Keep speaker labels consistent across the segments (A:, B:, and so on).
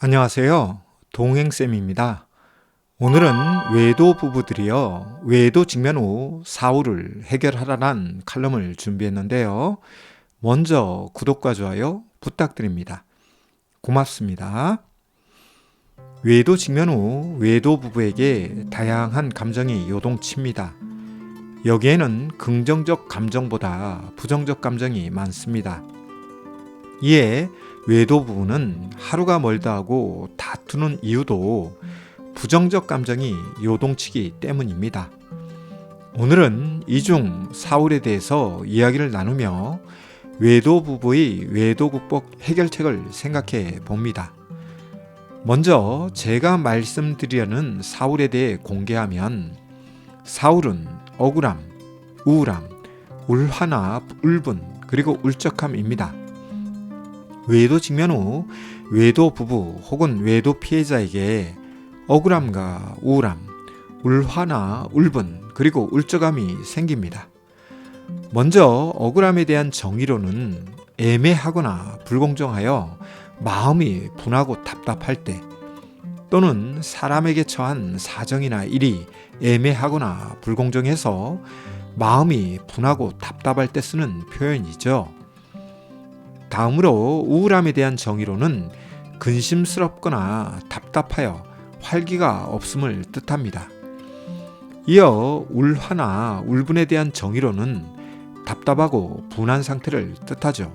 A: 안녕하세요. 동행쌤입니다. 오늘은 외도 부부들이요. 외도 직면 후 사후를 해결하라는 칼럼을 준비했는데요. 먼저 구독과 좋아요 부탁드립니다. 고맙습니다. 외도 직면 후 외도 부부에게 다양한 감정이 요동칩니다. 여기에는 긍정적 감정보다 부정적 감정이 많습니다. 이에 외도 부부는 하루가 멀다 하고 다투는 이유도 부정적 감정이 요동치기 때문입니다. 오늘은 이중 사울에 대해서 이야기를 나누며 외도 부부의 외도 극복 해결책을 생각해 봅니다. 먼저 제가 말씀드리려는 사울에 대해 공개하면 사울은 억울함, 우울함, 울화나 울분, 그리고 울적함입니다. 외도 직면 후 외도 부부 혹은 외도 피해자에게 억울함과 우울함, 울화나 울분, 그리고 울적함이 생깁니다. 먼저 억울함에 대한 정의로는 애매하거나 불공정하여 마음이 분하고 답답할 때, 또는 사람에게 처한 사정이나 일이 애매하거나 불공정해서 마음이 분하고 답답할 때 쓰는 표현이죠. 다음으로 우울함에 대한 정의로는 근심스럽거나 답답하여 활기가 없음을 뜻합니다. 이어 울화나 울분에 대한 정의로는 답답하고 분한 상태를 뜻하죠.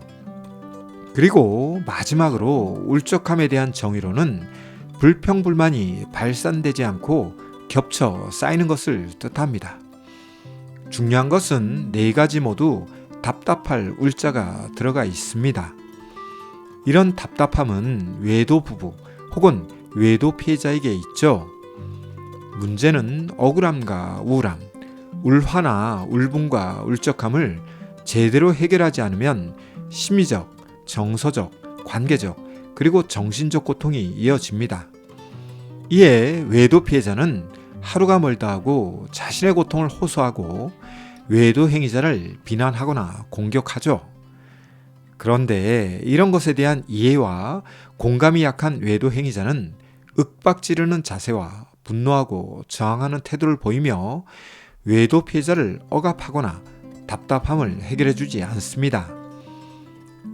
A: 그리고 마지막으로 울적함에 대한 정의로는 불평불만이 발산되지 않고 겹쳐 쌓이는 것을 뜻합니다. 중요한 것은 네 가지 모두 답답할 울자가 들어가 있습니다. 이런 답답함은 외도 부부 혹은 외도 피해자에게 있죠. 문제는 억울함과 우울함, 울화나 울분과 울적함을 제대로 해결하지 않으면 심리적, 정서적, 관계적, 그리고 정신적 고통이 이어집니다. 이에 외도 피해자는 하루가 멀다 하고 자신의 고통을 호소하고 외도 행위자를 비난하거나 공격하죠. 그런데 이런 것에 대한 이해와 공감이 약한 외도 행위자는 윽박지르는 자세와 분노하고 저항하는 태도를 보이며 외도 피해자를 억압하거나 답답함을 해결해 주지 않습니다.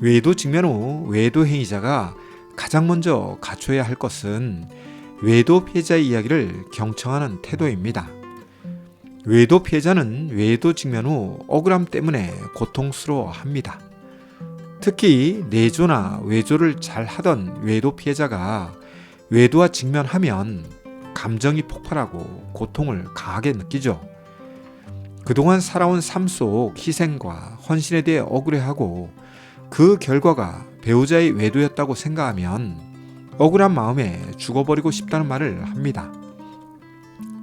A: 외도 직면 후 외도 행위자가 가장 먼저 갖춰야 할 것은 외도 피해자의 이야기를 경청하는 태도입니다. 외도 피해자는 외도 직면 후 억울함 때문에 고통스러워합니다. 특히 내조나 외조를 잘 하던 외도 피해자가 외도와 직면하면 감정이 폭발하고 고통을 강하게 느끼죠. 그동안 살아온 삶 속 희생과 헌신에 대해 억울해하고 그 결과가 배우자의 외도였다고 생각하면 억울한 마음에 죽어버리고 싶다는 말을 합니다.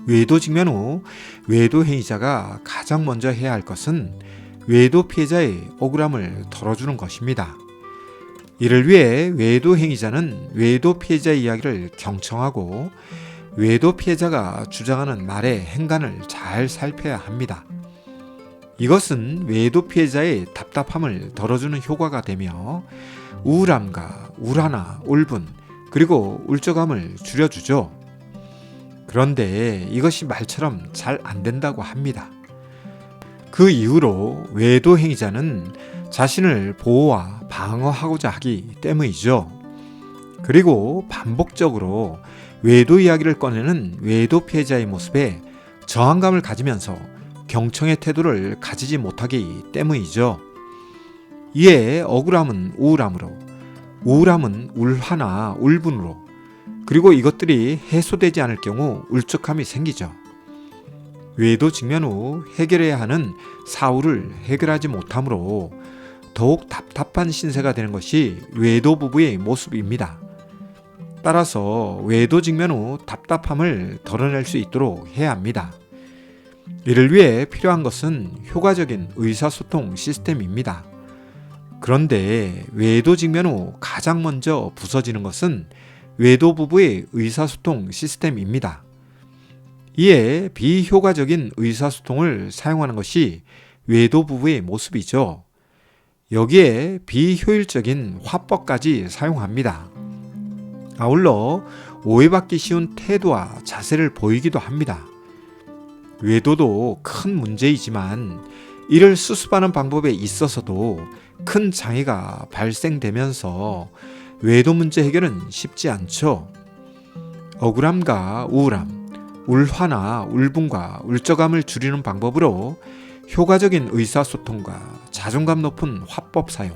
A: 외도 직면 후 외도 행위자가 가장 먼저 해야 할 것은 외도 피해자의 억울함을 덜어주는 것입니다. 이를 위해 외도 행위자는 외도 피해자의 이야기를 경청하고 외도 피해자가 주장하는 말의 행간을 잘 살펴야 합니다. 이것은 외도 피해자의 답답함을 덜어주는 효과가 되며 우울함과 울화나 울분, 그리고 울적함을 줄여주죠. 그런데 이것이 말처럼 잘 안 된다고 합니다. 그 이후로 외도 행위자는 자신을 보호와 방어하고자 하기 때문이죠. 그리고 반복적으로 외도 이야기를 꺼내는 외도 피해자의 모습에 저항감을 가지면서 경청의 태도를 가지지 못하기 때문이죠. 이에 억울함은 우울함으로, 우울함은 울화나 울분으로, 그리고 이것들이 해소되지 않을 경우 울적함이 생기죠. 외도 직면 후 해결해야 하는 사후를 해결하지 못하므로 더욱 답답한 신세가 되는 것이 외도 부부의 모습입니다. 따라서 외도 직면 후 답답함을 덜어낼 수 있도록 해야 합니다. 이를 위해 필요한 것은 효과적인 의사소통 시스템입니다. 그런데 외도 직면 후 가장 먼저 부서지는 것은 외도 부부의 의사소통 시스템입니다. 이에 비효과적인 의사소통을 사용하는 것이 외도 부부의 모습이죠. 여기에 비효율적인 화법까지 사용합니다. 아울러 오해받기 쉬운 태도와 자세를 보이기도 합니다. 외도도 큰 문제이지만 이를 수습하는 방법에 있어서도 큰 장애가 발생되면서 외도 문제 해결은 쉽지 않죠. 억울함과 우울함, 울화나 울분과 울적함을 줄이는 방법으로 효과적인 의사소통과 자존감 높은 화법 사용,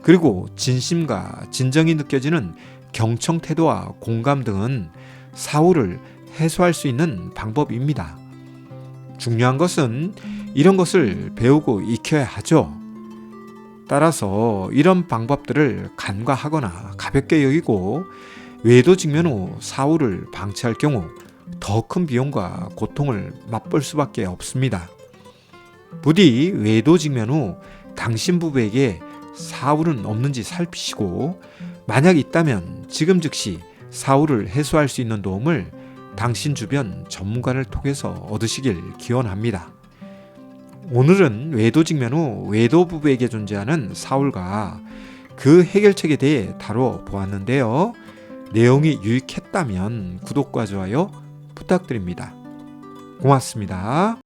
A: 그리고 진심과 진정이 느껴지는 경청 태도와 공감 등은 사후를 해소할 수 있는 방법입니다. 중요한 것은 이런 것을 배우고 익혀야 하죠. 따라서 이런 방법들을 간과하거나 가볍게 여기고 외도 직면 후 사후를 방치할 경우 더 큰 비용과 고통을 맛볼 수밖에 없습니다. 부디 외도 직면 후 당신 부부에게 사후는 없는지 살피시고 만약 있다면 지금 즉시 사후를 해소할 수 있는 도움을 당신 주변 전문가를 통해서 얻으시길 기원합니다. 오늘은 외도 직면 후 외도 부부에게 존재하는 사후과 그 해결책에 대해 다뤄 보았는데요. 내용이 유익했다면 구독과 좋아요 부탁드립니다. 고맙습니다.